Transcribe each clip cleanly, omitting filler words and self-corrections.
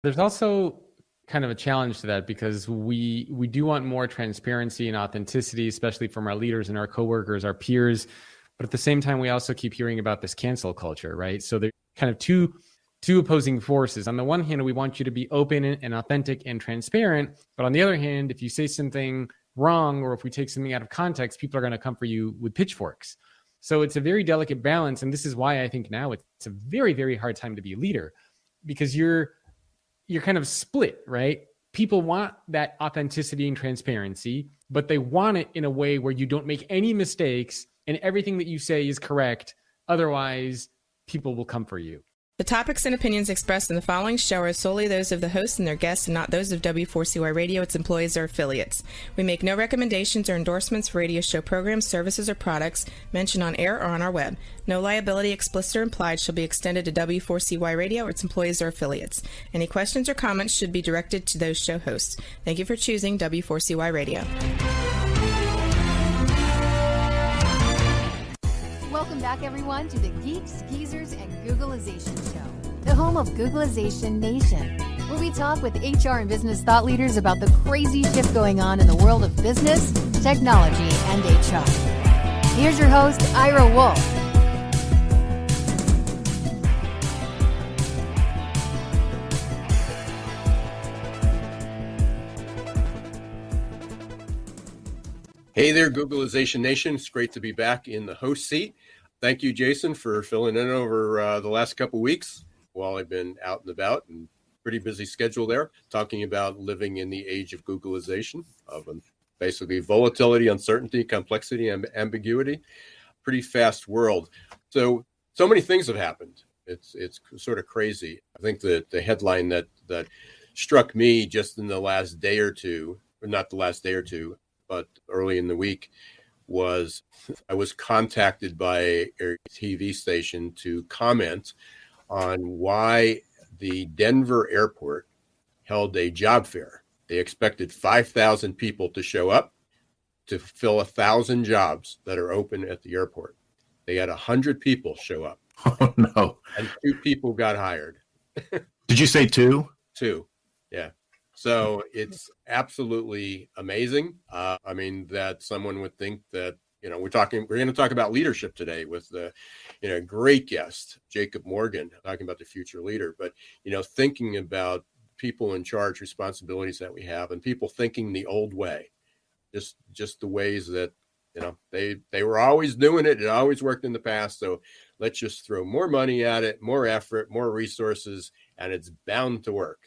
There's also kind of a challenge to that because we do want more transparency and authenticity, especially from our leaders and our coworkers, our peers. But at the same time, we also keep hearing about this cancel culture, right? So they're kind of two opposing forces. On the one hand, we want you to be open and authentic and transparent. But on the other hand, if you say something wrong or if we take something out of context, people are going to come for you with pitchforks. So it's a very delicate balance. And this is why I think now it's a very, very hard time to be a leader, because you're kind of split, right? People want that authenticity and transparency, but they want it in a way where you don't make any mistakes and everything that you say is correct. Otherwise, people will come for you. The topics and opinions expressed in the following show are solely those of the hosts and their guests and not those of W4CY Radio, its employees, or affiliates. We make no recommendations or endorsements for radio show programs, services, or products mentioned on air or on our web. No liability, explicit or implied, shall be extended to W4CY Radio or its employees or affiliates. Any questions or comments should be directed to those show hosts. Thank you for choosing W4CY Radio. Welcome back, everyone, to the Geeks, Geezers, and Googlization Show, the home of Googlization Nation, where we talk with HR and business thought leaders about the crazy shift going on in the world of business, technology, and HR. Here's your host, Ira Wolf. Hey there, Googlization Nation. It's great to be back in the host seat. Thank you, Jason, for filling in over the last couple of weeks while I've been out and about, and pretty busy schedule there, talking about living in the age of Googlization, of basically volatility, uncertainty, complexity, and ambiguity. Pretty fast world. So many things have happened. It's sort of crazy. I think that the headline that struck me just in the last day or two, or not the last day or two, but early in the week, was I was contacted by a TV station to comment on why the Denver airport held a job fair. They expected 5,000 people to show up to fill 1,000 jobs that are open at the airport. They had 100 people show up. Oh, no. And 2 people got hired. Did you say 2? 2, yeah. So it's absolutely amazing. I mean, that someone would think that, we're going to talk about leadership today with the, great guest, Jacob Morgan, talking about the future leader, but, thinking about people in charge, responsibilities that we have, and people thinking the old way, just the ways that, they were always doing it. It always worked in the past. So let's just throw more money at it, more effort, more resources, and it's bound to work.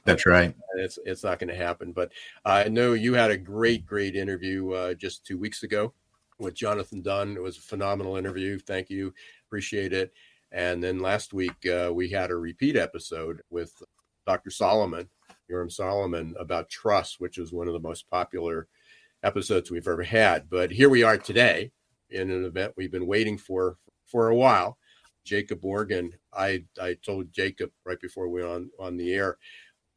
That's right. It's not going to happen. But I know you had a great interview just 2 weeks ago with Jonathan Dunn. It was a phenomenal interview. Thank you. Appreciate it. And then last week, we had a repeat episode with Dr. Solomon, Yoram Solomon, about trust, which is one of the most popular episodes we've ever had. But here we are today in an event we've been waiting for a while. Jacob Morgan, I told Jacob right before we were on the air,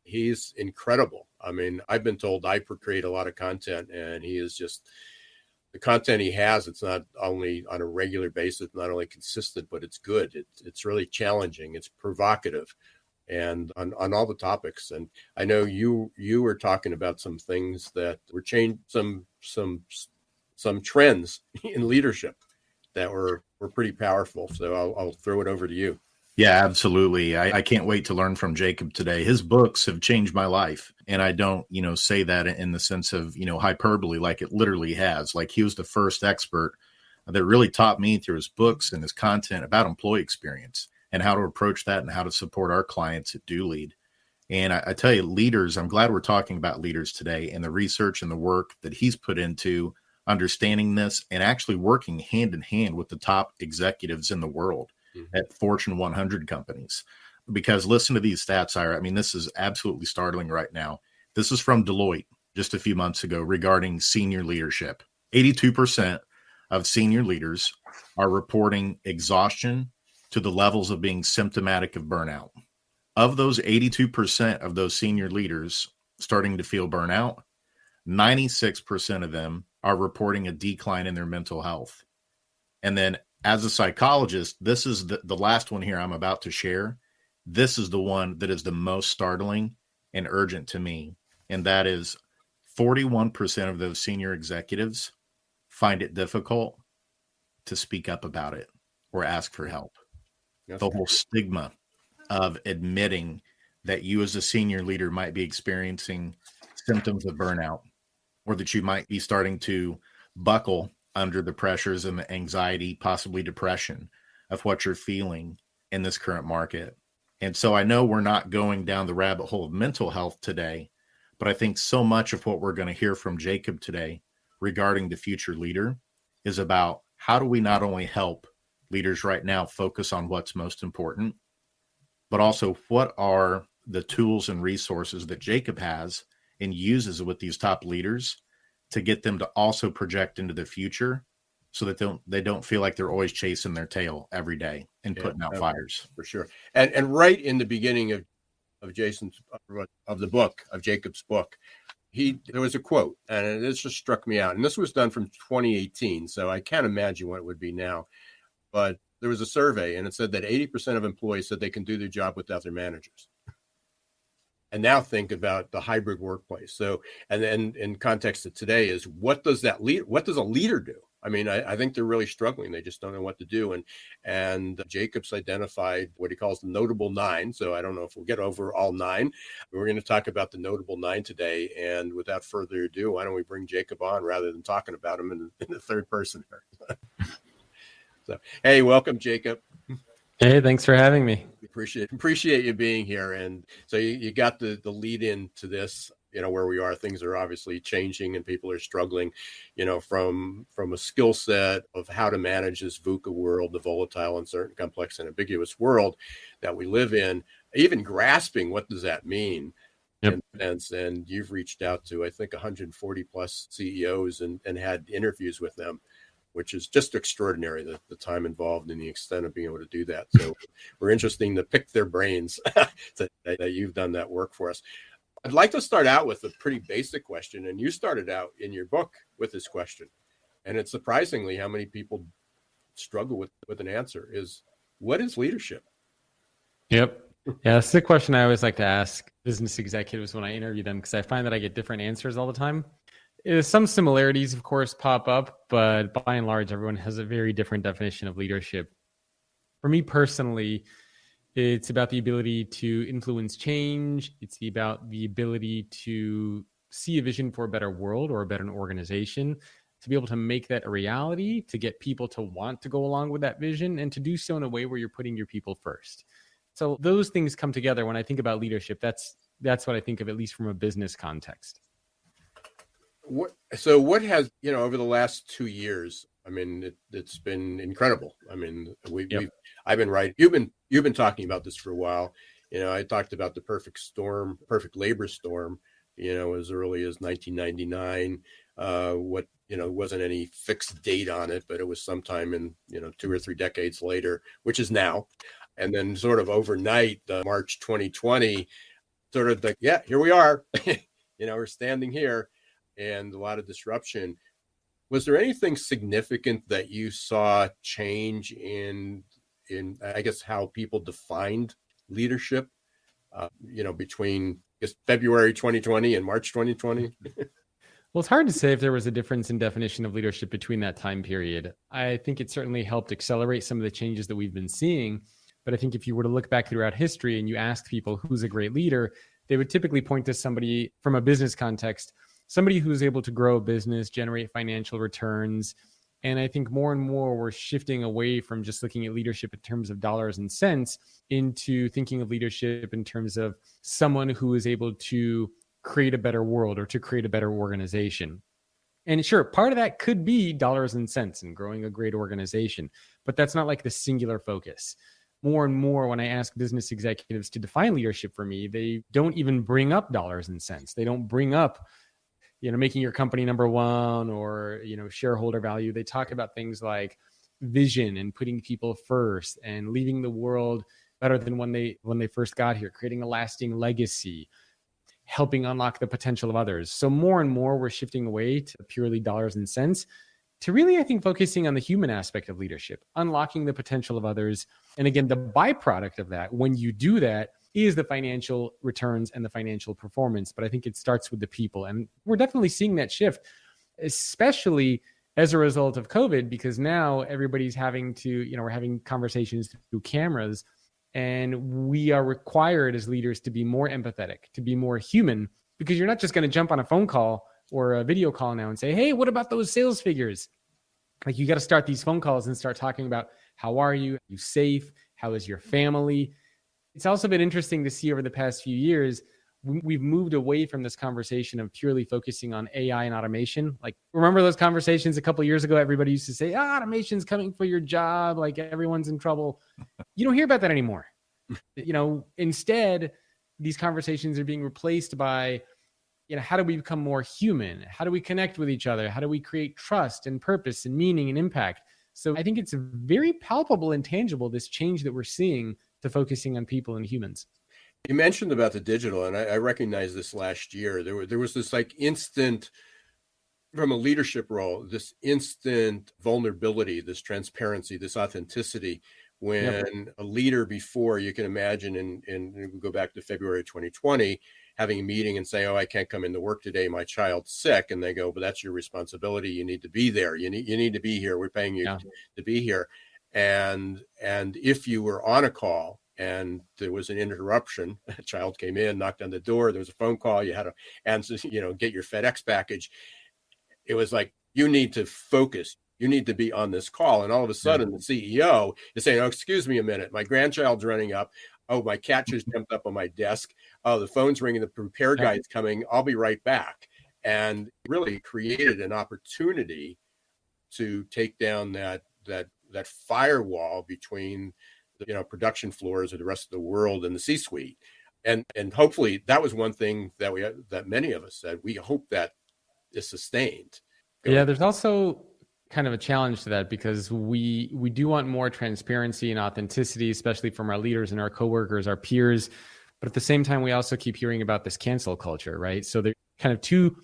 he's incredible. I mean, I've been told I create a lot of content, and he is just, the content he has, it's not only on a regular basis, not only consistent, but it's good. It's really challenging. It's provocative, and on all the topics. And I know you were talking about some things that were changed, some trends in leadership that were pretty powerful. So I'll throw it over to you. Yeah, absolutely. I can't wait to learn from Jacob today. His books have changed my life. And I don't, say that in the sense of, hyperbole, like it literally has. Like he was the first expert that really taught me through his books and his content about employee experience and how to approach that and how to support our clients at DoLead. And I tell you, leaders, I'm glad we're talking about leaders today and the research and the work that he's put into understanding this and actually working hand in hand with the top executives in the world at Fortune 100 companies. Because listen to these stats, Ira. I mean, this is absolutely startling right now. This is from Deloitte just a few months ago regarding senior leadership. 82% of senior leaders are reporting exhaustion to the levels of being symptomatic of burnout. Of those 82% of those senior leaders starting to feel burnout, 96% of them are reporting a decline in their mental health. And then as a psychologist, this is the last one here I'm about to share This is the one that is the most startling and urgent to me. And that is 41% of those senior executives find it difficult to speak up about it or ask for help. That's The whole stigma of admitting that you as a senior leader might be experiencing symptoms of burnout, or that you might be starting to buckle under the pressures and the anxiety, possibly depression of what you're feeling in this current market. And so I know we're not going down the rabbit hole of mental health today, but I think so much of what we're going to hear from Jacob today regarding the future leader is about how do we not only help leaders right now focus on what's most important, but also what are the tools and resources that Jacob has and uses with these top leaders to get them to also project into the future so that they don't feel like they're always chasing their tail every day and putting out fires. For sure. And right in the beginning of Jacob's book, there was a quote, and this just struck me out. And this was done from 2018, so I can't imagine what it would be now. But there was a survey, and it said that 80% of employees said they can do their job without their managers. And now think about the hybrid workplace. So, and then in context of today is what does a leader do? I mean, I think they're really struggling. They just don't know what to do. And Jacob's identified what he calls the notable 9. So I don't know if we'll get over all 9. We're going to talk about the notable 9 today. And without further ado, why don't we bring Jacob on rather than talking about him in the third person here? So, hey, welcome, Jacob. Hey, thanks for having me. Appreciate you being here. And so you got the lead into this, where we are. Things are obviously changing and people are struggling, from a skill set of how to manage this VUCA world, the volatile, uncertain, complex, and ambiguous world that we live in, even grasping what does that mean. Yep. And you've reached out to, I think, 140 plus CEOs and had interviews with them, which is just extraordinary, the time involved and the extent of being able to do that. So we're interested to pick their brains that you've done that work for us. I'd like to start out with a pretty basic question. And you started out in your book with this question. And it's surprisingly how many people struggle with an answer is, what is leadership? Yep. Yeah, that's the question I always like to ask business executives when I interview them, because I find that I get different answers all the time. Some similarities, of course, pop up, but by and large, everyone has a very different definition of leadership. For me personally, it's about the ability to influence change. It's about the ability to see a vision for a better world or a better organization, to be able to make that a reality, to get people to want to go along with that vision, and to do so in a way where you're putting your people first. So those things come together when I think about leadership. That's what I think of, at least from a business context. What has, over the last 2 years, I mean, it's been incredible. I mean, I've been writing, you've been talking about this for a while. I talked about the perfect labor storm, as early as 1999, wasn't any fixed date on it, but it was sometime in, 2 or 3 decades later, which is now. And then sort of overnight, March 2020, sort of like, yeah, here we are, we're standing here. And a lot of disruption. Was there anything significant that you saw change in I guess how people defined leadership, between February 2020 and March 2020? Well, it's hard to say if there was a difference in definition of leadership between that time period. I think it certainly helped accelerate some of the changes that we've been seeing. But I think if you were to look back throughout history and you ask people who's a great leader, they would typically point to somebody from a business context, somebody who's able to grow a business, generate financial returns. And I think more and more we're shifting away from just looking at leadership in terms of dollars and cents into thinking of leadership in terms of someone who is able to create a better world or to create a better organization. And sure, part of that could be dollars and cents and growing a great organization, but that's not like the singular focus. More and more, when I ask business executives to define leadership for me, they don't even bring up dollars and cents. They don't bring up making your company number one or, shareholder value. They talk about things like vision and putting people first and leaving the world better than when they first got here, creating a lasting legacy, helping unlock the potential of others. So more and more we're shifting away to purely dollars and cents. to really, I think, focusing on the human aspect of leadership, unlocking the potential of others. And again, the byproduct of that, when you do that, is the financial returns and the financial performance. But I think it starts with the people. And we're definitely seeing that shift, especially as a result of COVID, because now everybody's having to, we're having conversations through cameras, and we are required as leaders to be more empathetic, to be more human, because you're not just going to jump on a phone call or a video call now and say, hey, what about those sales figures? Like, you got to start these phone calls and start talking about, how are you? Are you safe? How is your family? It's also been interesting to see over the past few years, we've moved away from this conversation of purely focusing on AI and automation. Like, remember those conversations a couple of years ago? Everybody used to say, automation's coming for your job. Like, everyone's in trouble. You don't hear about that anymore. Instead, these conversations are being replaced by, how do we become more human? How do we connect with each other? How do we create trust and purpose and meaning and impact? So I think it's very palpable and tangible, this change that we're seeing to focusing on people and humans. You mentioned about the digital, and I recognized this last year. There was this like instant, from a leadership role, this instant vulnerability, this transparency, this authenticity. When a leader before, you can imagine, and we go back to February 2020, having a meeting and say, I can't come into work today, my child's sick. And they go, but that's your responsibility. You need to be there. You need to be here. We're paying you to be here. And if you were on a call and there was an interruption, a child came in, knocked on the door, there was a phone call, you had to answer, get your FedEx package. It was like, you need to focus. You need to be on this call. And all of a sudden, the CEO is saying, excuse me a minute. My grandchild's running up. Oh, my cat just jumped up on my desk. Oh, the phone's ringing. The repair guy's coming. I'll be right back. And really created an opportunity to take down that firewall between the production floors of the rest of the world and the C-suite. And hopefully that was one thing that many of us said, we hope that is sustained. Yeah, there's also kind of a challenge to that, because we do want more transparency and authenticity, especially from our leaders and our coworkers, our peers. But at the same time, we also keep hearing about this cancel culture, right? So they're kind of two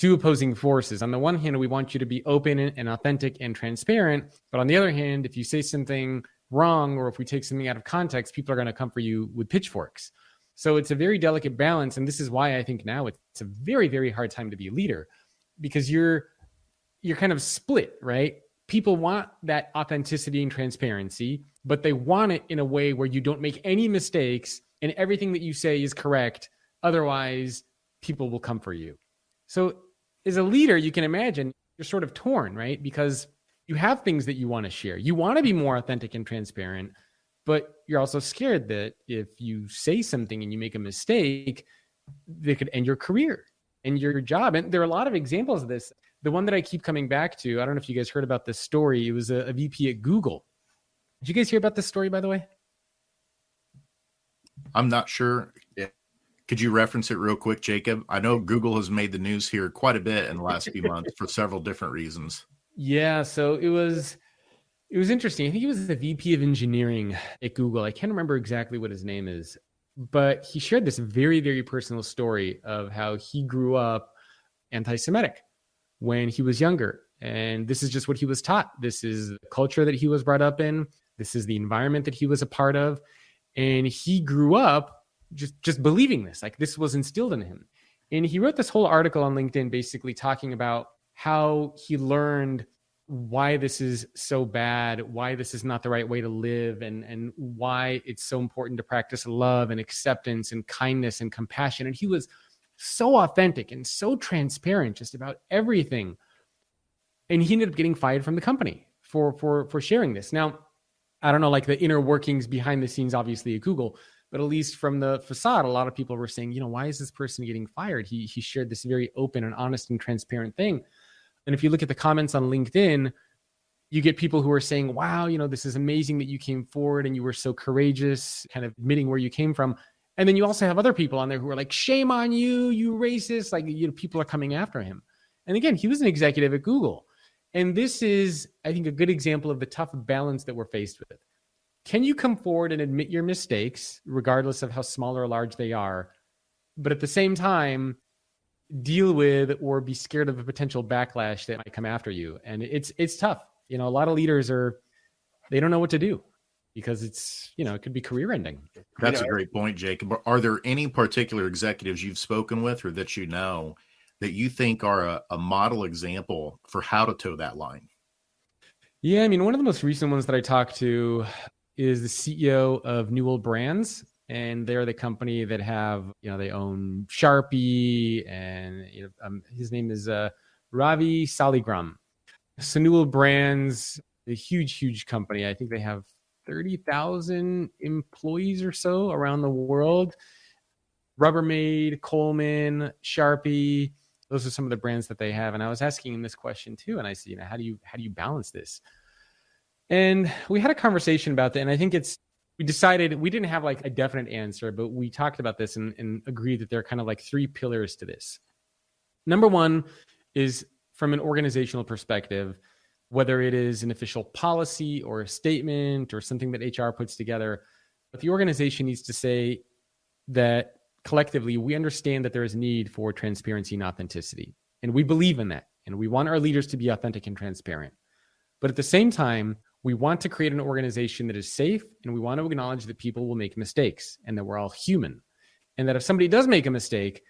opposing forces. On the one hand, we want you to be open and authentic and transparent. But on the other hand, if you say something wrong, or if we take something out of context, people are going to come for you with pitchforks. So it's a very delicate balance. And this is why I think now it's a very, very hard time to be a leader, because you're kind of split, right? People want that authenticity and transparency, but they want it in a way where you don't make any mistakes and everything that you say is correct. Otherwise, people will come for you. So as a leader, you can imagine you're sort of torn, right? Because you have things that you want to share. You want to be more authentic and transparent, but you're also scared that if you say something and you make a mistake, they could end your career and your job. And there are a lot of examples of this. The one that I keep coming back to, I don't know if you guys heard about this story. It was a VP at Google. Did you guys hear about this story, by the way? I'm not sure. Yeah. Could you reference it real quick, Jacob? I know Google has made the news here quite a bit in the last few months for several different reasons. Yeah, so it was interesting. I think he was the VP of engineering at Google. I can't remember exactly what his name is, but he shared this very, very personal story of how he grew up anti-Semitic when he was younger. And this is just what he was taught. This is the culture that he was brought up in. This is the environment that he was a part of. And he grew up just believing this, like this was instilled in him. And he wrote this whole article on LinkedIn basically talking about how he learned why this is so bad, why this is not the right way to live, and why it's so important to practice love and acceptance and kindness and compassion. And he was so authentic and so transparent just about everything. And he ended up getting fired from the company for sharing this. Now, I don't know, like the inner workings behind the scenes, obviously at Google, but at least from the facade, a lot of people were saying, why is this person getting fired? He shared this very open and honest and transparent thing. And if you look at the comments on LinkedIn, you get people who are saying, wow, this is amazing that you came forward and you were so courageous, kind of admitting where you came from. And then you also have other people on there who are like, shame on you, you racist. Like, people are coming after him. And again, he was an executive at Google. And this is, I think, a good example of the tough balance that we're faced with. Can you come forward and admit your mistakes, regardless of how small or large they are? But at the same time, deal with or be scared of a potential backlash that might come after you. And it's tough. A lot of leaders they don't know what to do because it could be career ending. That's a great point, Jacob. Are there any particular executives you've spoken with or that you know that you think are a model example for how to toe that line? Yeah, one of the most recent ones that I talked to is the CEO of Newell Brands, and they're the company that have, they own Sharpie, and his name is Ravi Saligram. So Newell Brands, a huge company. I think they have 30,000 employees or so around the world. Rubbermaid, Coleman, Sharpie, those are some of the brands that they have. And I was asking him this question too. And I said, how do you balance this? And we had a conversation about that. And I think we decided we didn't have like a definite answer, but we talked about this and agreed that there are kind of like three pillars to this. Number one is from an organizational perspective, whether it is an official policy or a statement or something that HR puts together, but the organization needs to say that collectively, we understand that there is need for transparency and authenticity. And we believe in that. And we want our leaders to be authentic and transparent. But at the same time, we want to create an organization that is safe. And we want to acknowledge that people will make mistakes and that we're all human. And that if somebody does make a mistake,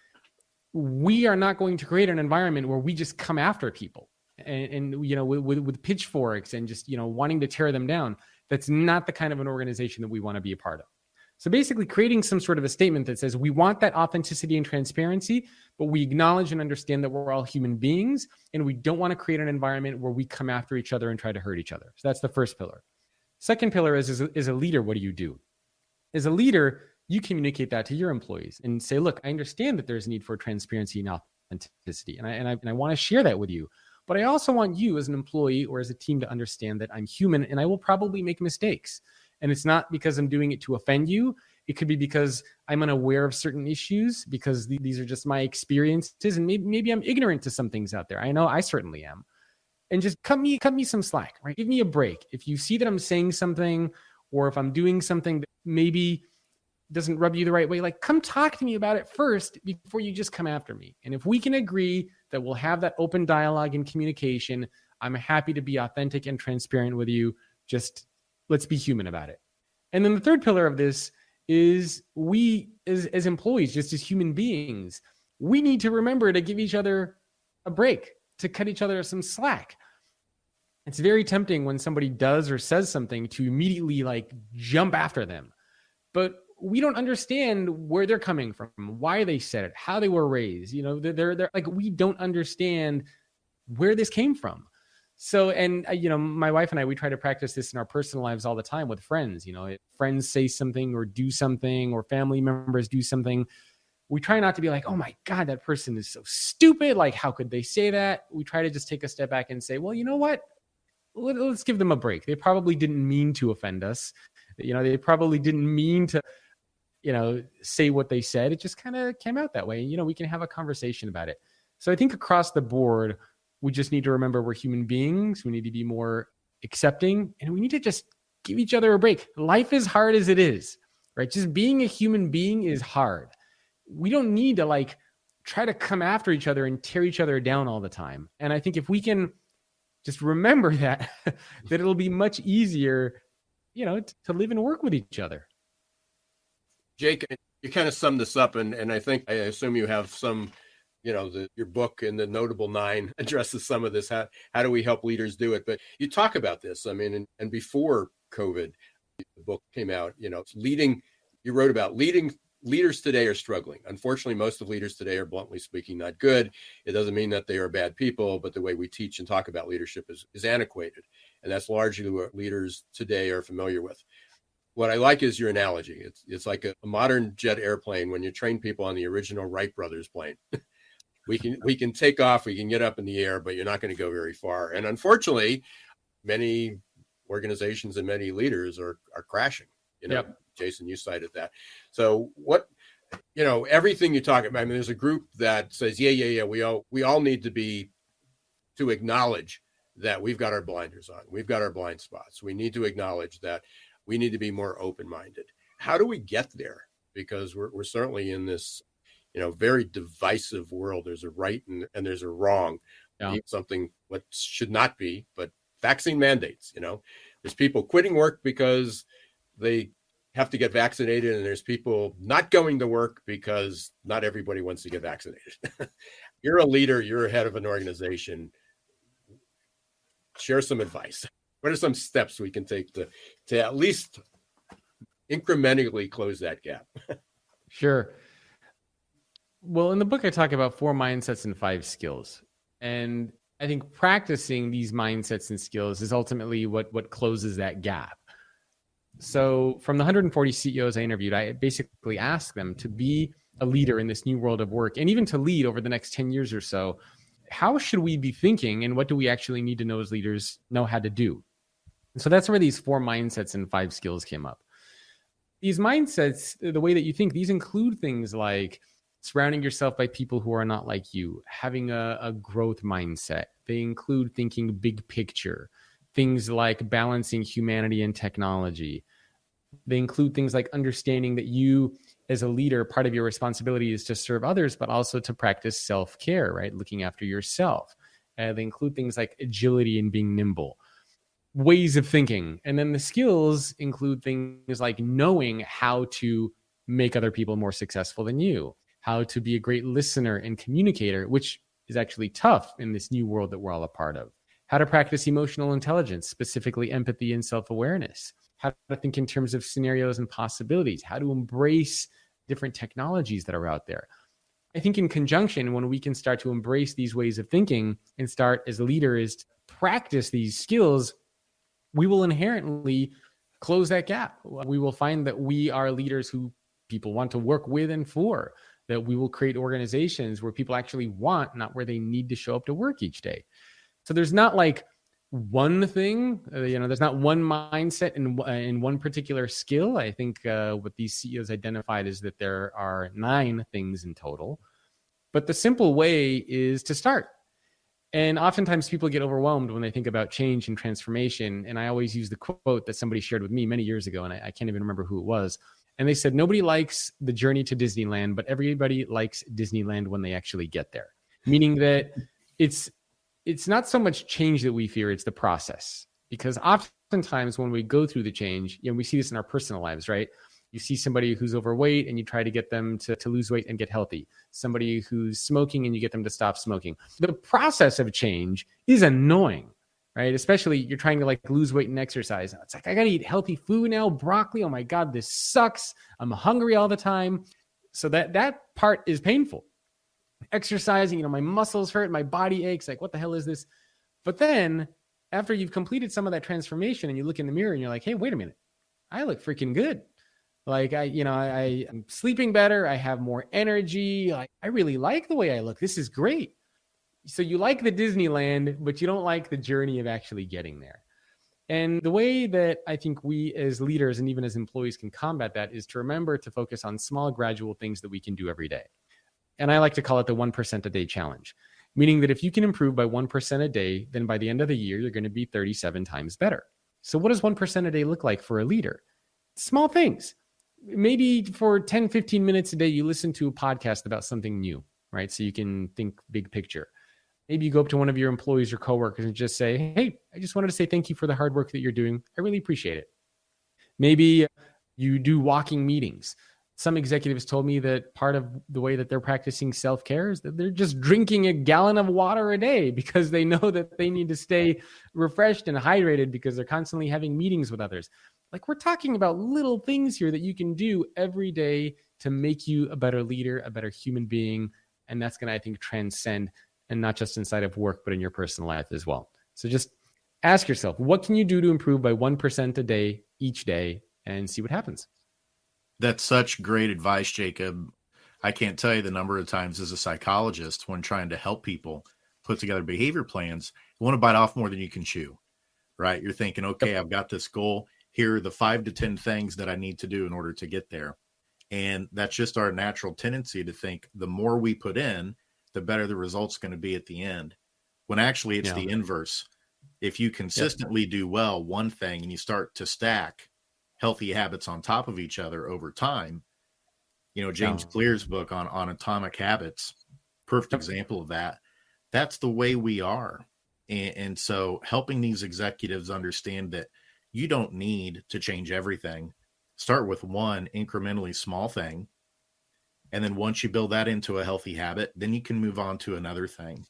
we are not going to create an environment where we just come after people and with pitchforks and just, wanting to tear them down. That's not the kind of an organization that we want to be a part of. So basically creating some sort of a statement that says we want that authenticity and transparency, but we acknowledge and understand that we're all human beings and we don't want to create an environment where we come after each other and try to hurt each other. So that's the first pillar. Second pillar is a leader, what do you do? As a leader, you communicate that to your employees and say, look, I understand that there's a need for transparency and authenticity, and I want to share that with you. But I also want you as an employee or as a team to understand that I'm human and I will probably make mistakes. And it's not because I'm doing it to offend you. It could be because I'm unaware of certain issues, because these are just my experiences. And maybe I'm ignorant to some things out there. I know I certainly am. And just cut me some slack, right? Give me a break. If you see that I'm saying something, or if I'm doing something that maybe doesn't rub you the right way, like come talk to me about it first before you just come after me. And if we can agree that we'll have that open dialogue and communication, I'm happy to be authentic and transparent with you. Just let's be human about it. And then the third pillar of this is we as employees, just as human beings, we need to remember to give each other a break, to cut each other some slack. It's very tempting when somebody does or says something to immediately like jump after them. But we don't understand where they're coming from, why they said it, how they were raised. They're like, we don't understand where this came from. So, and my wife and I, we try to practice this in our personal lives all the time with friends. If friends say something or do something, or family members do something, we try not to be like, oh my God, that person is so stupid. Like, how could they say that? We try to just take a step back and say, well, you know what? Let's give them a break. They probably didn't mean to offend us. They probably didn't mean to, say what they said. It just kind of came out that way. We can have a conversation about it. So I think across the board, we just need to remember we're human beings. We need to be more accepting, and we need to just give each other a break. Life is hard as it is, right? Just being a human being is hard. We don't need to try to come after each other and tear each other down all the time. And I think if we can just remember that, that it'll be much easier, to live and work with each other. Jake, you kind of summed this up, and I assume you have some, your book and the Notable Nine addresses some of this. How do we help leaders do it? But you talk about this, and before COVID, the book came out, you wrote about leaders today are struggling. Unfortunately, most of leaders today are, bluntly speaking, not good. It doesn't mean that they are bad people, but the way we teach and talk about leadership is antiquated. And that's largely what leaders today are familiar with. What I like is your analogy. It's like a modern jet airplane when you train people on the original Wright brothers plane. We can take off, we can get up in the air, but you're not going to go very far. And unfortunately, many organizations and many leaders are crashing. Yep. Jason, you cited that. So everything you talk about, there's a group that says, yeah, we all need to acknowledge that we've got our blinders on. We've got our blind spots. We need to acknowledge that we need to be more open-minded. How do we get there? Because we're certainly in this, very divisive world. There's a right and there's a wrong. Yeah. Something what should not be, but vaccine mandates, there's people quitting work because they have to get vaccinated, and there's people not going to work because not everybody wants to get vaccinated. You're a leader, you're a head of an organization. Share some advice. What are some steps we can take to at least incrementally close that gap? Sure. Well, in the book, I talk about 4 mindsets and 5 skills. And I think practicing these mindsets and skills is ultimately what closes that gap. So from the 140 CEOs I interviewed, I basically asked them to be a leader in this new world of work, and even to lead over the next 10 years or so. How should we be thinking, and what do we actually need to know as leaders know how to do? And so that's where these 4 mindsets and 5 skills came up. These mindsets, the way that you think, these include things like surrounding yourself by people who are not like you, having a growth mindset. They include thinking big picture, things like balancing humanity and technology. They include things like understanding that you, as a leader, part of your responsibility is to serve others, but also to practice self-care, right? Looking after yourself. They include things like agility and being nimble, ways of thinking. And then the skills include things like knowing how to make other people more successful than you, how to be a great listener and communicator, which is actually tough in this new world that we're all a part of. How to practice emotional intelligence, specifically empathy and self-awareness. How to think in terms of scenarios and possibilities. How to embrace different technologies that are out there. I think in conjunction, when we can start to embrace these ways of thinking and start as leaders to practice these skills, we will inherently close that gap. We will find that we are leaders who people want to work with and for, that we will create organizations where people actually want, not where they need to show up to work each day. So there's not like one thing, there's not one mindset in one particular skill. I think what these CEOs identified is that there are 9 things in total. But the simple way is to start. And oftentimes people get overwhelmed when they think about change and transformation. And I always use the quote that somebody shared with me many years ago, and I can't even remember who it was. And they said, nobody likes the journey to Disneyland, but everybody likes Disneyland when they actually get there. Meaning that it's not so much change that we fear, it's the process. Because oftentimes when we go through the change, we see this in our personal lives, right? You see somebody who's overweight and you try to get them to lose weight and get healthy. Somebody who's smoking and you get them to stop smoking. The process of change is annoying, right? Especially you're trying to lose weight and exercise. It's like, I got to eat healthy food now, broccoli. Oh my God, this sucks. I'm hungry all the time. So that part is painful. Exercising, my muscles hurt, my body aches. Like, what the hell is this? But then after you've completed some of that transformation and you look in the mirror and you're like, hey, wait a minute, I look freaking good. Like I'm sleeping better. I have more energy. I really like the way I look. This is great. So you like the Disneyland, but you don't like the journey of actually getting there. And the way that I think we as leaders and even as employees can combat that is to remember to focus on small gradual things that we can do every day. And I like to call it the 1% a day challenge, meaning that if you can improve by 1% a day, then by the end of the year, you're going to be 37 times better. So what does 1% a day look like for a leader? Small things. Maybe for 10, 15 minutes a day, you listen to a podcast about something new, right? So you can think big picture. Maybe you go up to one of your employees or coworkers and just say, hey, I just wanted to say thank you for the hard work that you're doing. I really appreciate it. Maybe you do walking meetings. Some executives told me that part of the way that they're practicing self-care is that they're just drinking a gallon of water a day because they know that they need to stay refreshed and hydrated because they're constantly having meetings with others. Like, we're talking about little things here that you can do every day to make you a better leader, a better human being. And that's going to, I think, transcend, and not just inside of work, but in your personal life as well. So just ask yourself, what can you do to improve by 1% a day, each day, and see what happens? That's such great advice, Jacob. I can't tell you the number of times as a psychologist when trying to help people put together behavior plans, you want to bite off more than you can chew, right? You're thinking, okay, I've got this goal. Here are the 5 to 10 things that I need to do in order to get there. And that's just our natural tendency to think the more we put in, the better the result's going to be at the end. When actually it's the inverse. If you consistently do well one thing and you start to stack healthy habits on top of each other over time, James Clear's book on Atomic Habits, perfect example of that. That's the way we are. And so helping these executives understand that you don't need to change everything. Start with one incrementally small thing. And then once you build that into a healthy habit, then you can move on to another thing.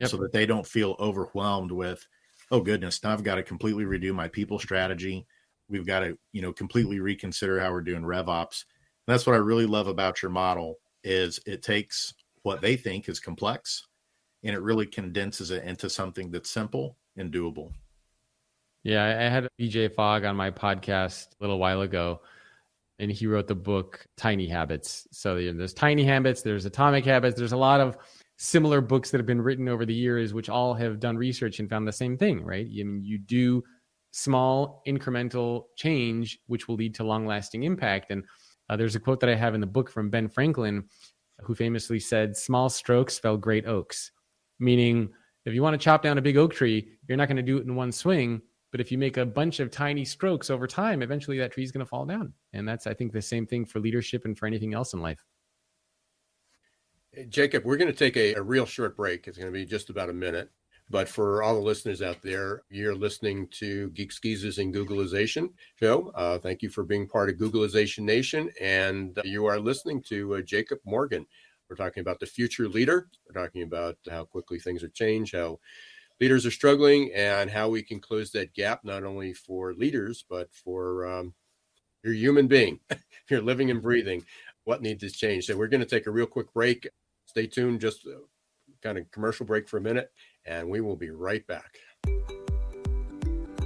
Yep. So that they don't feel overwhelmed with, oh goodness, now I've got to completely redo my people strategy. We've got to, completely reconsider how we're doing RevOps. And that's what I really love about your model is it takes what they think is complex and it really condenses it into something that's simple and doable. Yeah, I had BJ Fogg on my podcast a little while ago, and he wrote the book Tiny Habits. So there's Tiny Habits, there's Atomic Habits, there's a lot of similar books that have been written over the years, which all have done research and found the same thing, right? I mean, you do small incremental change, which will lead to long-lasting impact. And there's a quote that I have in the book from Ben Franklin, who famously said, "Small strokes fell great oaks," meaning if you want to chop down a big oak tree, you're not going to do it in one swing. But if you make a bunch of tiny strokes over time, eventually that tree is going to fall down. And that's, I think, the same thing for leadership and for anything else in life. Jacob, we're going to take a real short break. It's going to be just about a minute. But for all the listeners out there, you're listening to Geeks Geezers and Googlization Show. Thank you for being part of Googlization Nation. And you are listening to Jacob Morgan. We're talking about the future leader. We're talking about how quickly things are changed, how leaders are struggling, and how we can close that gap, not only for leaders, but for your human being. If you're living and breathing, what needs to change. So we're going to take a real quick break. Stay tuned, just kind of commercial break for a minute, and we will be right back.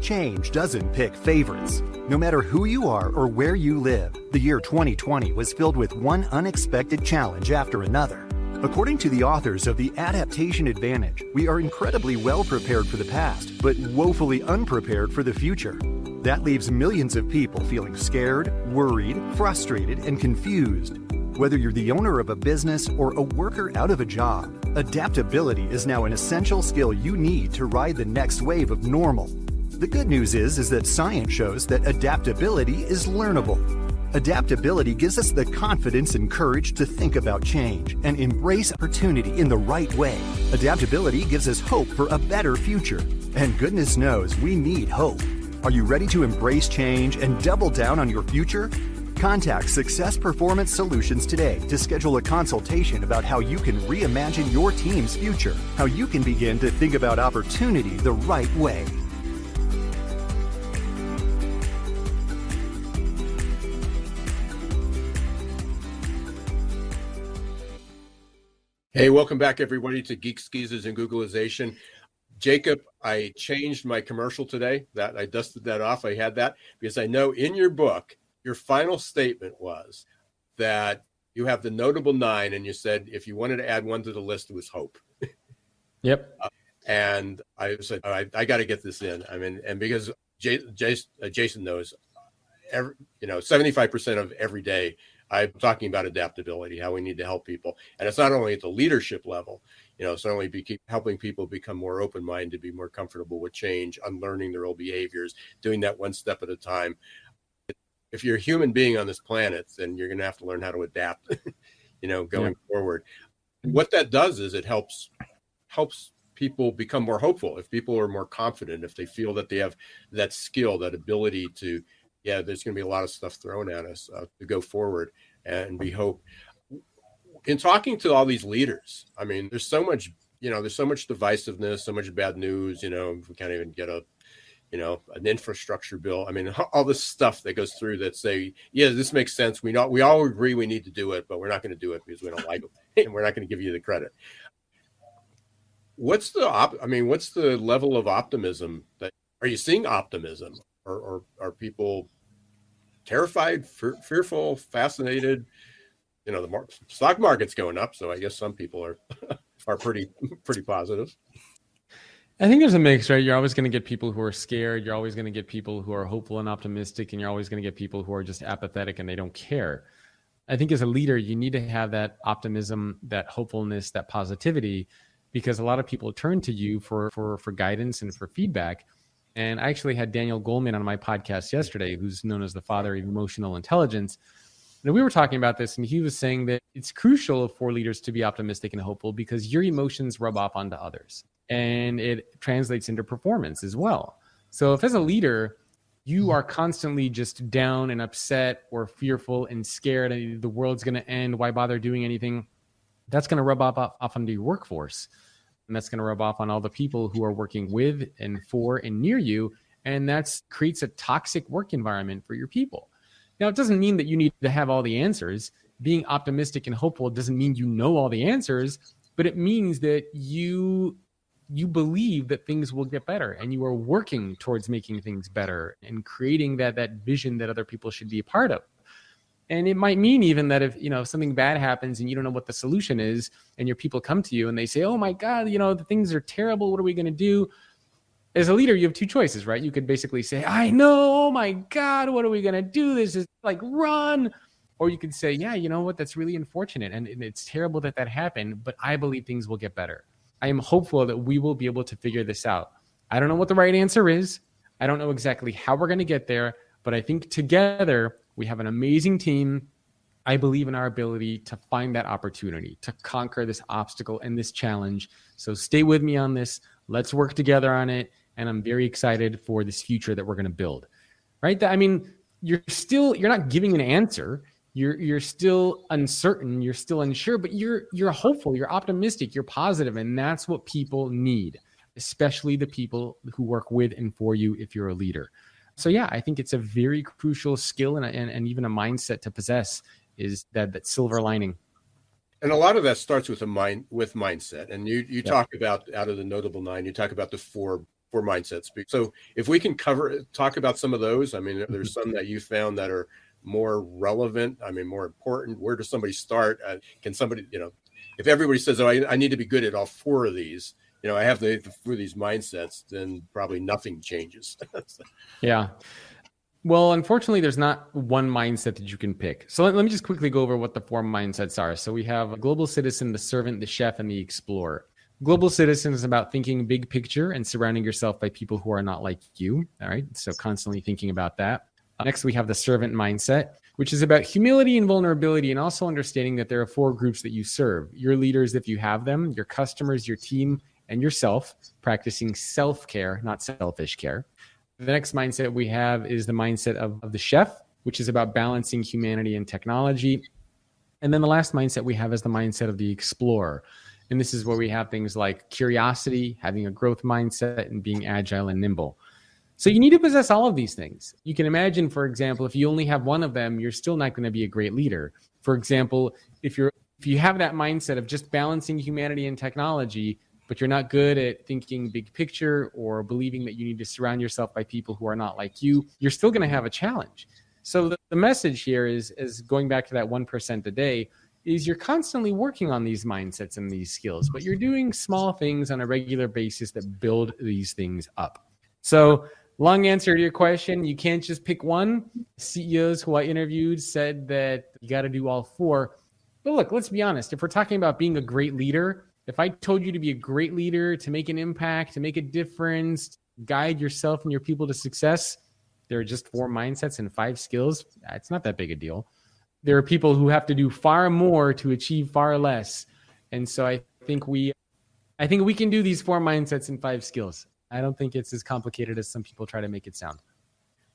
Change doesn't pick favorites. No matter who you are or where you live, the year 2020 was filled with one unexpected challenge after another. According to the authors of The Adaptation Advantage, we are incredibly well prepared for the past, but woefully unprepared for the future. That leaves millions of people feeling scared, worried, frustrated, and confused. Whether you're the owner of a business or a worker out of a job, adaptability is now an essential skill you need to ride the next wave of normal. The good news is that science shows that adaptability is learnable. Adaptability gives us the confidence and courage to think about change and embrace opportunity in the right way. Adaptability gives us hope for a better future. And goodness knows we need hope. Are you ready to embrace change and double down on your future? Contact Success Performance Solutions today to schedule a consultation about how you can reimagine your team's future, how you can begin to think about opportunity the right way. Hey, welcome back, everybody, to Geeks Geezers and Googlization. Jacob, I changed my commercial today. That I dusted that off. I had that because I know in your book, your final statement was that you have the notable 9, and you said if you wanted to add one to the list, it was hope. Yep. And I said, all right, I got to get this in. I mean, and because Jason knows, 75% of every day, I'm talking about adaptability, how we need to help people. And it's not only at the leadership level, it's not only helping people become more open-minded, be more comfortable with change, unlearning their old behaviors, doing that one step at a time. If you're a human being on this planet, then you're going to have to learn how to adapt, going forward. And what that does is it helps people become more hopeful. If people are more confident, if they feel that they have that skill, that ability to, there's going to be a lot of stuff thrown at us to go forward and be hope. In talking to all these leaders, I mean, there's so much divisiveness, so much bad news, we can't even get an infrastructure bill. I mean, all this stuff that goes through that say, this makes sense. We all agree we need to do it, but we're not going to do it because we don't like it and we're not going to give you the credit. What's the level of optimism are you seeing optimism or are people terrified, fearful, fascinated? The stock market's going up, so I guess some people are pretty positive. I think there's a mix, right? You're always going to get people who are scared. You're always going to get people who are hopeful and optimistic, and you're always going to get people who are just apathetic and they don't care. I think as a leader, you need to have that optimism, that hopefulness, that positivity, because a lot of people turn to you for guidance and for feedback. And I actually had Daniel Goleman on my podcast yesterday, who's known as the father of emotional intelligence. And we were talking about this, and he was saying that it's crucial for leaders to be optimistic and hopeful because your emotions rub off onto others, and it translates into performance as well. So if as a leader, you are constantly just down and upset or fearful and scared and the world's going to end, why bother doing anything? That's going to rub off onto your workforce. And that's going to rub off on all the people who are working with and for and near you. And that creates a toxic work environment for your people. Now, it doesn't mean that you need to have all the answers. Being optimistic and hopeful doesn't mean you know all the answers, but it means that you believe that things will get better and you are working towards making things better and creating that vision that other people should be a part of. And it might mean even that if something bad happens and you don't know what the solution is and your people come to you and they say, oh my God, the things are terrible. What are we going to do? As a leader, you have two choices, right? You could basically say, I know, oh my God, what are we going to do? This is like run. Or you could say, yeah, you know what? That's really unfortunate. And it's terrible that happened, but I believe things will get better. I am hopeful that we will be able to figure this out. I don't know what the right answer is. I don't know exactly how we're going to get there, but I think together we have an amazing team. I believe in our ability to find that opportunity to conquer this obstacle and this challenge. So stay with me on this. Let's work together on it. And I'm very excited for this future that we're going to build. Right? I mean, you're not giving an answer. You're still uncertain, you're still unsure, but you're hopeful, you're optimistic, you're positive, and that's what people need, especially the people who work with and for you if you're a leader. So yeah, I think it's a very crucial skill and even a mindset to possess is that silver lining. And a lot of that starts with mindset. And you talk about, out of the notable 9, you talk about the four mindsets. So if we can talk about some of those, I mean, there's some that you found that are more relevant, more important. Where does somebody start? Can somebody, if everybody says, oh, I need to be good at all 4 of these, I have the 4 of these mindsets, then probably nothing changes. Yeah. Well, unfortunately, there's not one mindset that you can pick. So let me just quickly go over what the 4 mindsets are. So we have a global citizen, the servant, the chef, and the explorer. Global citizen is about thinking big picture and surrounding yourself by people who are not like you. All right. So constantly thinking about that. Next, we have the servant mindset, which is about humility and vulnerability, and also understanding that there are 4 groups that you serve. Your leaders, if you have them, your customers, your team, and yourself, practicing self-care, not selfish care. The next mindset we have is the mindset of the chef, which is about balancing humanity and technology. And then the last mindset we have is the mindset of the explorer. And this is where we have things like curiosity, having a growth mindset, and being agile and nimble. So you need to possess all of these things. You can imagine, for example, if you only have one of them, you're still not going to be a great leader. For example, if you have that mindset of just balancing humanity and technology, but you're not good at thinking big picture or believing that you need to surround yourself by people who are not like you, you're still going to have a challenge. So the message here is going back to that 1% a day, is you're constantly working on these mindsets and these skills, but you're doing small things on a regular basis that build these things up. So long answer to your question, you can't just pick one. CEOs who I interviewed said that you got to do all 4. But look, let's be honest. If we're talking about being a great leader, if I told you to be a great leader, to make an impact, to make a difference, guide yourself and your people to success, there are just 4 mindsets and 5 skills. It's not that big a deal. There are people who have to do far more to achieve far less. And so I think we can do these 4 mindsets and 5 skills. I don't think it's as complicated as some people try to make it sound.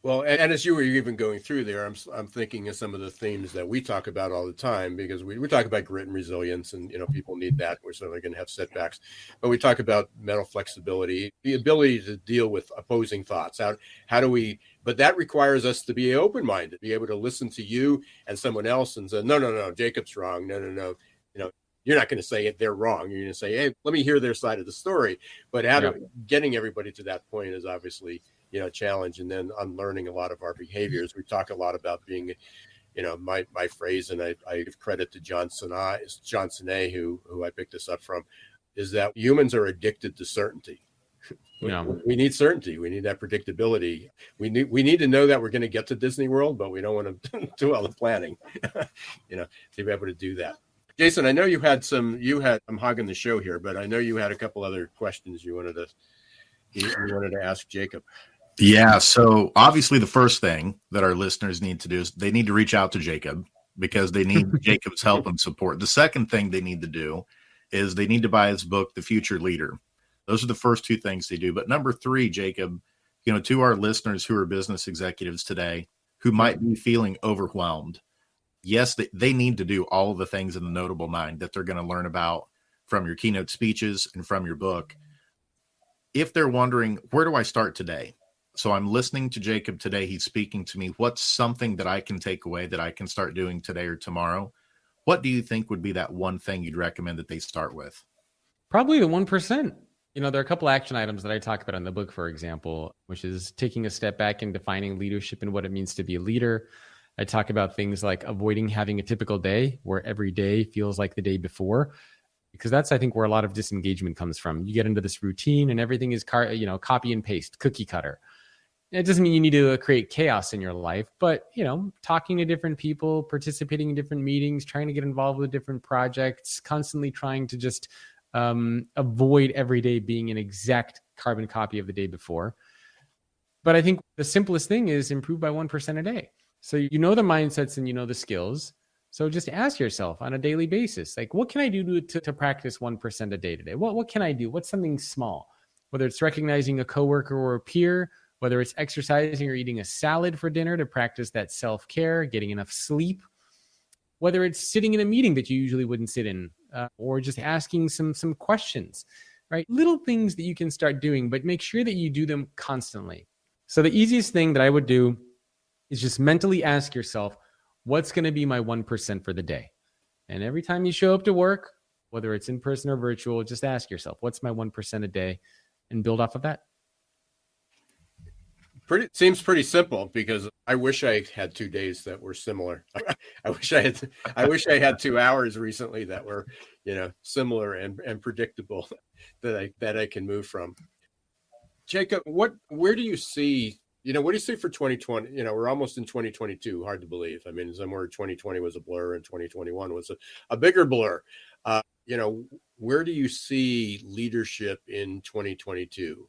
Well, and as you were even going through there, I'm thinking of some of the themes that we talk about all the time, because we talk about grit and resilience, and people need that. We're certainly going to have setbacks, but we talk about mental flexibility, the ability to deal with opposing thoughts. How do we? But that requires us to be open-minded, be able to listen to you and someone else and say, no, Jacob's wrong. No. You're not going to say it, they're wrong. You're going to say, hey, let me hear their side of the story. But getting everybody to that point is obviously challenge, and then unlearning a lot of our behaviors. We talk a lot about being, my phrase, and I give credit to John Sinet, who I picked this up from, is that humans are addicted to certainty. Yeah. We need certainty. We need that predictability. We need to know that we're going to get to Disney World, but we don't want to do all the planning, to be able to do that. Jason, I know I'm hogging the show here, but I know you had a couple other questions you wanted to ask Jacob. Yeah. So obviously the first thing that our listeners need to do is they need to reach out to Jacob because they need Jacob's help and support. The second thing they need to do is they need to buy his book, The Future Leader. Those are the first two things they do. But number three, Jacob, to our listeners who are business executives today who might be feeling overwhelmed, yes, they need to do all of the things in the Notable 9 that they're going to learn about from your keynote speeches and from your book. If they're wondering, where do I start today? So I'm listening to Jacob today. He's speaking to me. What's something that I can take away that I can start doing today or tomorrow? What do you think would be that one thing you'd recommend that they start with? Probably the 1%. There are a couple action items that I talk about in the book, for example, which is taking a step back and defining leadership and what it means to be a leader. I talk about things like avoiding having a typical day where every day feels like the day before, because that's, I think, where a lot of disengagement comes from. You get into this routine and everything is copy and paste, cookie cutter. It doesn't mean you need to create chaos in your life, but, talking to different people, participating in different meetings, trying to get involved with different projects, constantly trying to just avoid every day being an exact carbon copy of the day before. But I think the simplest thing is improve by 1% a day. So the mindsets and the skills. So just ask yourself on a daily basis, like, what can I do to practice 1% a day today? What can I do? What's something small? Whether it's recognizing a coworker or a peer, whether it's exercising or eating a salad for dinner to practice that self-care, getting enough sleep, whether it's sitting in a meeting that you usually wouldn't sit in, or just asking some questions, right? Little things that you can start doing, but make sure that you do them constantly. So the easiest thing that I would do is just mentally ask yourself, what's going to be my 1% for the day? And every time you show up to work, whether it's in person or virtual, just ask yourself, what's my 1% a day, and build off of that. Seems pretty simple, because I wish I had 2 days that were similar. I wish I had 2 hours recently that were, similar and predictable that I can move from. Jacob, where do you see, what do you see for 2020? We're almost in 2022. Hard to believe. I mean, somewhere 2020 was a blur and 2021 was a bigger blur. Where do you see leadership in 2022?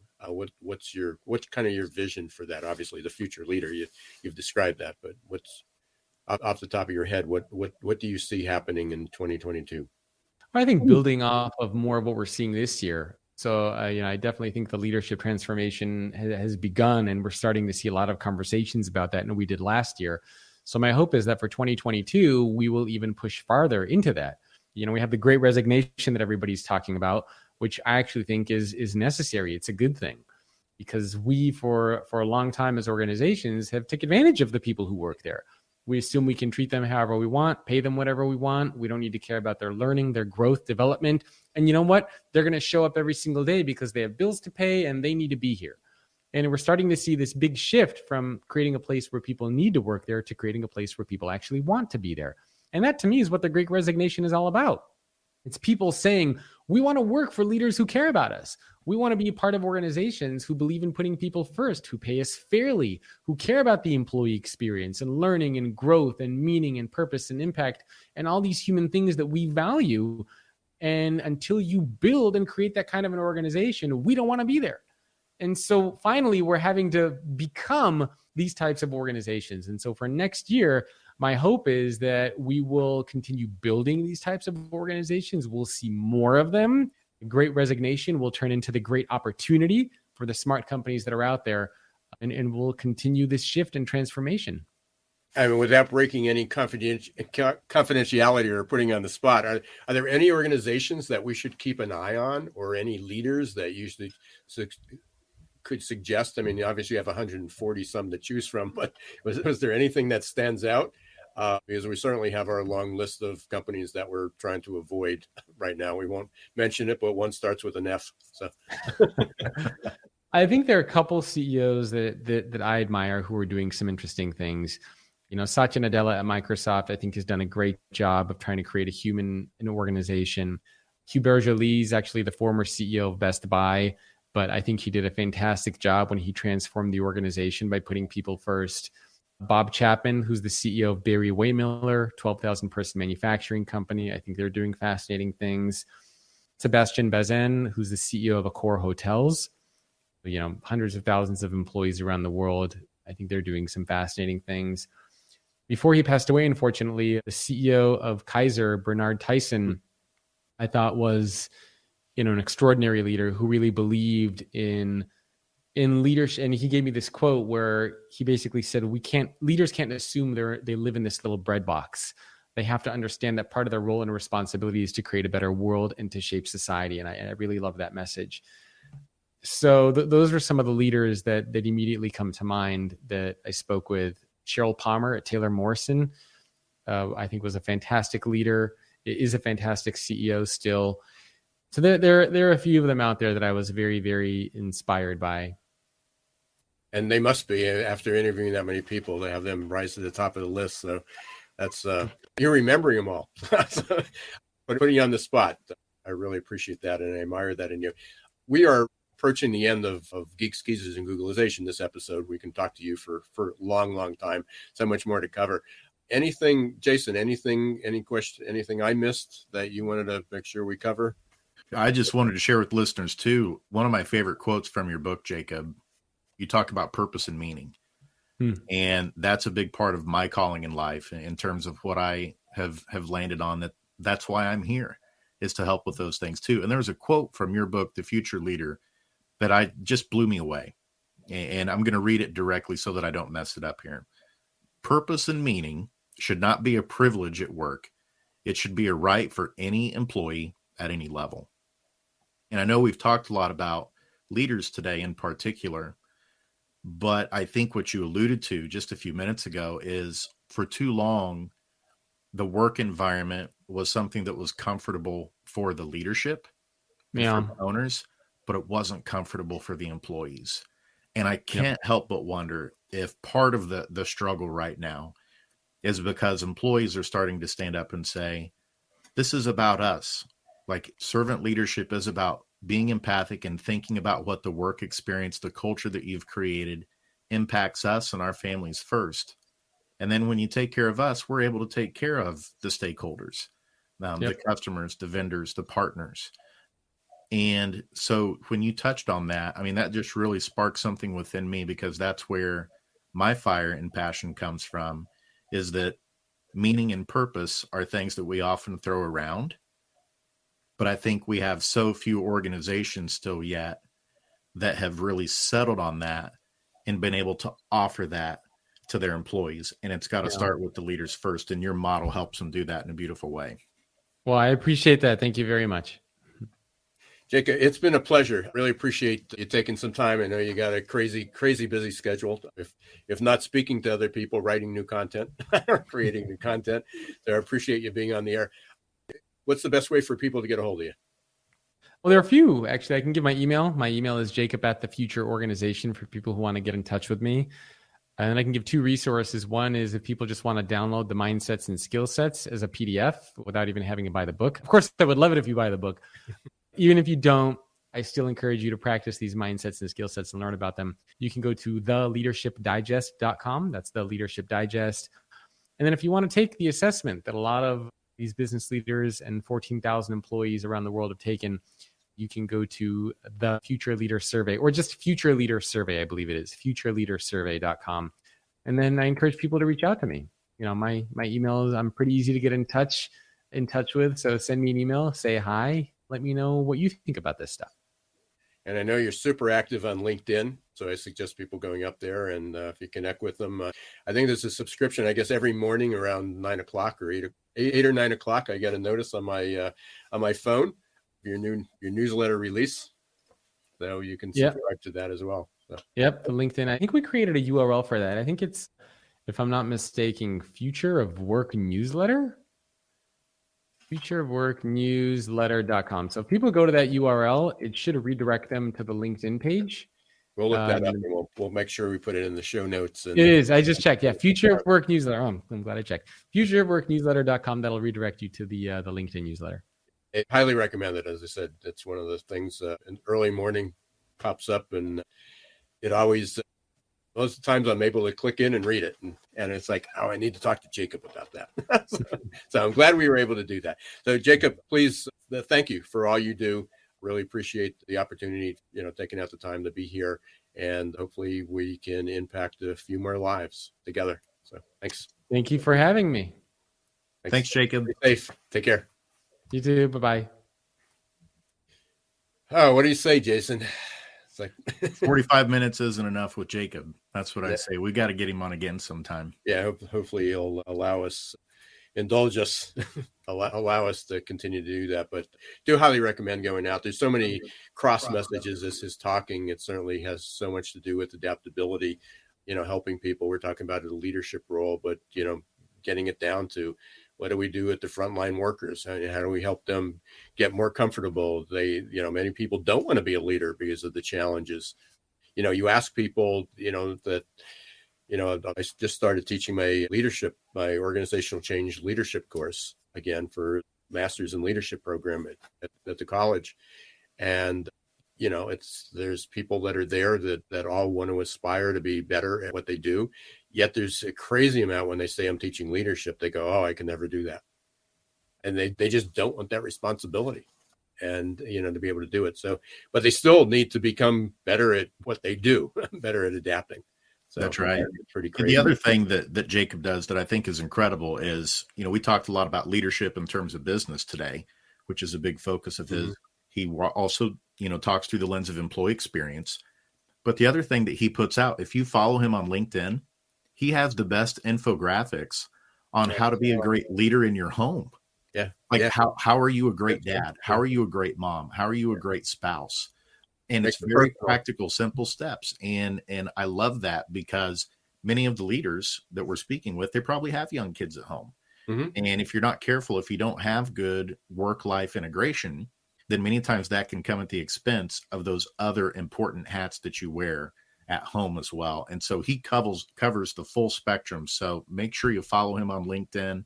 What's kind of your vision for that? Obviously, the future leader, you've described that, but what's off the top of your head? What do you see happening in 2022? I think building off of more of what we're seeing this year. So, I definitely think the leadership transformation has begun, and we're starting to see a lot of conversations about that, and we did last year. So my hope is that for 2022, we will even push farther into that. We have the great resignation that everybody's talking about, which I actually think is necessary. It's a good thing, because we, for a long time as organizations, have taken advantage of the people who work there. We assume we can treat them however we want, pay them whatever we want. We don't need to care about their learning, their growth, development. And you know what? They're going to show up every single day because they have bills to pay and they need to be here. And we're starting to see this big shift from creating a place where people need to work there to creating a place where people actually want to be there. And that, to me, is what the Great Resignation is all about. It's people saying, we want to work for leaders who care about us. We want to be a part of organizations who believe in putting people first, who pay us fairly, who care about the employee experience and learning and growth and meaning and purpose and impact and all these human things that we value. And until you build and create that kind of an organization, we don't want to be there. And so finally, we're having to become these types of organizations. And so for next year, my hope is that we will continue building these types of organizations. We'll see more of them. The Great Resignation will turn into the great opportunity for the smart companies that are out there, and we'll continue this shift and transformation. I mean, without breaking any confidentiality or putting you on the spot, are there any organizations that we should keep an eye on, or any leaders that you could suggest? I mean, obviously you have 140 some to choose from, but was there anything that stands out? Because we certainly have our long list of companies that we're trying to avoid right now. We won't mention it, but one starts with an F. So I think there are a couple CEOs that I admire who are doing some interesting things. Satya Nadella at Microsoft, I think, has done a great job of trying to create a human in an organization. Hubert Joly is actually the former CEO of Best Buy, but I think he did a fantastic job when he transformed the organization by putting people first. Bob Chapman, who's the CEO of Barry Waymiller, 12,000 person manufacturing company. I think they're doing fascinating things. Sebastian Bazin, who's the CEO of Accor Hotels, hundreds of thousands of employees around the world. I think they're doing some fascinating things. before he passed away, unfortunately, the CEO of Kaiser, Bernard Tyson, I thought was, an extraordinary leader who really believed in leadership. And he gave me this quote where he basically said, leaders can't assume they live in this little bread box. They have to understand that part of their role and responsibility is to create a better world and to shape society. And I really love that message. So those are some of the leaders that immediately come to mind that I spoke with. Cheryl Palmer at Taylor Morrison, I think was a fantastic leader, is a fantastic CEO still. So there are a few of them out there that I was very, very inspired by. And they must be, after interviewing that many people, to have them rise to the top of the list. So that's, you're remembering them all. But putting you on the spot, I really appreciate that. And I admire that in you. We are approaching the end of Geeks, Geezers, and Googlization this episode. We can talk to you for a long, long time. So much more to cover. Anything, Jason, any question, anything I missed that you wanted to make sure we cover? I just wanted to share with listeners too, one of my favorite quotes from your book, Jacob. You talk about purpose and meaning. And that's a big part of my calling in life in terms of what I have landed on. That's why I'm here, is to help with those things too. And there was a quote from your book, The Future Leader, that I just blew me away. And I'm going to read it directly so that I don't mess it up here. Purpose and meaning should not be a privilege at work. It should be a right for any employee at any level. And I know we've talked a lot about leaders today in particular, but I think what you alluded to just a few minutes ago is, for too long, the work environment was something that was comfortable for the leadership, for the owners, but it wasn't comfortable for the employees. And I can't help but wonder if part of the struggle right now is because employees are starting to stand up and say, this is about us. Like, servant leadership is about being empathic and thinking about what the work experience, the culture that you've created, impacts us and our families first. And then when you take care of us, we're able to take care of the stakeholders, the customers, the vendors, the partners. And so when you touched on that, I mean, that just really sparked something within me, because that's where my fire and passion comes from, is that meaning and purpose are things that we often throw around. But I think we have so few organizations still yet that have really settled on that and been able to offer that to their employees. And it's got to start with the leaders first. And your model helps them do that in a beautiful way. Well, I appreciate that. Thank you very much. Jacob, it's been a pleasure. Really appreciate you taking some time. I know you got a crazy busy schedule. If not speaking to other people, writing new content or creating new content. So I appreciate you being on the air. What's the best way for people to get a hold of you? Well, there are a few. Actually, I can give my email. My email is jacob@thefutureorganization for people who want to get in touch with me. And I can give two resources. One is if people just want to download the mindsets and skill sets as a PDF without even having to buy the book. Of course, I would love it if you buy the book. Even if you don't, I still encourage you to practice these mindsets and skill sets and learn about them. You can go to theleadershipdigest.com. That's the Leadership Digest. And then if you want to take the assessment that a lot of these business leaders and 14,000 employees around the world have taken, you can go to the Future Leader Survey, or just Future Leader Survey, I believe it is, futureleadersurvey.com. And then I encourage people to reach out to me. You know, my email is, I'm pretty easy to get in touch with. So send me an email, say hi, let me know what you think about this stuff. And I know you're super active on LinkedIn, so I suggest people going up there, and if you connect with them, I think there's a subscription, I guess, every morning around 9 o'clock or 8 or 9 o'clock. I get a notice on my phone, your newsletter release, so you can subscribe to that as well. So. Yep, the LinkedIn. I think we created a URL for that. I think it's, if I'm not mistaken, Future of Work Newsletter. futureofworknewsletter.com. So if people go to that URL, it should redirect them to the LinkedIn page. We'll look that up, and we'll make sure we put it in the show notes. It is. I just checked. Yeah, Future of Work Newsletter. Oh, I'm glad I checked. Futureofworknewsletter.com. That'll redirect you to the LinkedIn newsletter. I highly recommend it. As I said, it's one of those things in early morning pops up, and it always, most of the times I'm able to click in and read it. And it's like, oh, I need to talk to Jacob about that. So I'm glad we were able to do that. So Jacob, please, thank you for all you do. Really appreciate the opportunity, taking out the time to be here, and hopefully we can impact a few more lives together. So thanks. Thank you for having me. Thanks, Jacob. Stay safe. Take care. You too. Bye-bye. Oh, what do you say, Jason? It's like 45 minutes isn't enough with Jacob. That's what Yeah. I say. We got to get him on again sometime. Yeah, hopefully he'll indulge us, allow us to continue to do that. But do highly recommend going out. There's so many cross messages as his talking. It certainly has so much to do with adaptability, helping people. We're talking about the leadership role, but, getting it down to what do we do with the frontline workers? How do we help them get more comfortable? Many people don't want to be a leader because of the challenges. You ask people, that, I just started teaching my organizational change leadership course again for master's in leadership program at the college. And, there's people that are there that all want to aspire to be better at what they do. Yet there's a crazy amount when they say I'm teaching leadership, they go, oh, I can never do that. And they just don't want that responsibility and, to be able to do it. So, but they still need to become better at what they do, better at adapting. So that's right. Pretty And crazy. the other thing that Jacob does that I think is incredible is, we talked a lot about leadership in terms of business today, which is a big focus of his. He also, talks through the lens of employee experience. But the other thing that he puts out, if you follow him on LinkedIn, he has the best infographics on how to be a great leader in your home. Yeah. How are you a great dad? How are you a great mom? How are you a great spouse? And it's very practical, simple steps. And I love that because many of the leaders that we're speaking with, they probably have young kids at home. Mm-hmm. And if you're not careful, if you don't have good work-life integration, then many times that can come at the expense of those other important hats that you wear at home as well. And so he covers the full spectrum. So make sure you follow him on LinkedIn,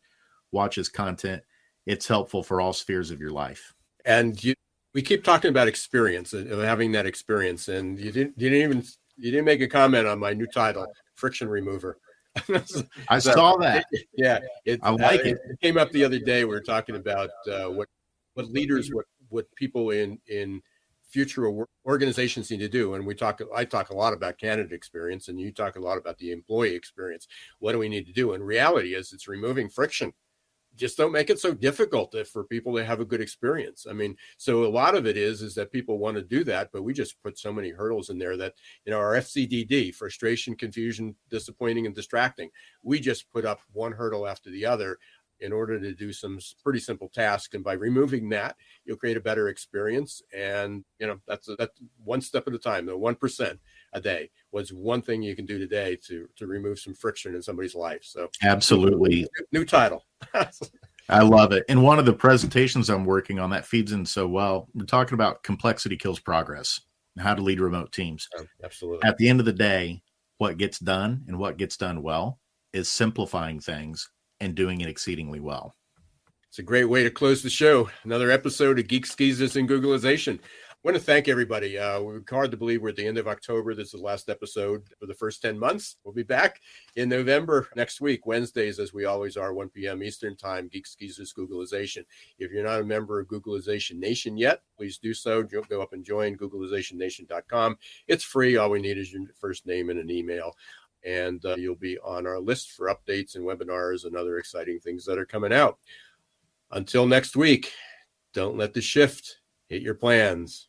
watch his content. It's helpful for all spheres of your life. And we keep talking about experience, of having that experience. And you didn't make a comment on my new title, Friction Remover. I saw that. Yeah. I like it. It came up the other day. We were talking about what leaders, what people in future organizations need to do. And I talk a lot about candidate experience, and you talk a lot about the employee experience. What do we need to do? And reality is it's removing friction. Just don't make it so difficult for people to have a good experience. I mean, so a lot of it is that people want to do that, but we just put so many hurdles in there that, our FCDD, frustration, confusion, disappointing, and distracting, we just put up one hurdle after the other in order to do some pretty simple tasks. And by removing that, you'll create a better experience. And, that's one step at a time. The 1% a day was one thing you can do today to remove some friction in somebody's life. So absolutely. New title. I love it. And one of the presentations I'm working on that feeds in so well, we're talking about complexity kills progress, how to lead remote teams. Oh, absolutely. At the end of the day, what gets done and what gets done well is simplifying things and doing it exceedingly well. It's a great way to close the show. Another episode of Geeks Geezers and Googlization. I want to thank everybody. We're hard to believe we're at the end of October. This is the last episode for the first 10 months. We'll be back in November next week, Wednesdays, as we always are, 1 p.m. Eastern time, Geeks Geezers Googlization. If you're not a member of Googlization Nation yet, please do so. Go up and join Googlizationnation.com. It's free. All we need is your first name and an email. And you'll be on our list for updates and webinars and other exciting things that are coming out. Until next week, don't let the shift hit your plans.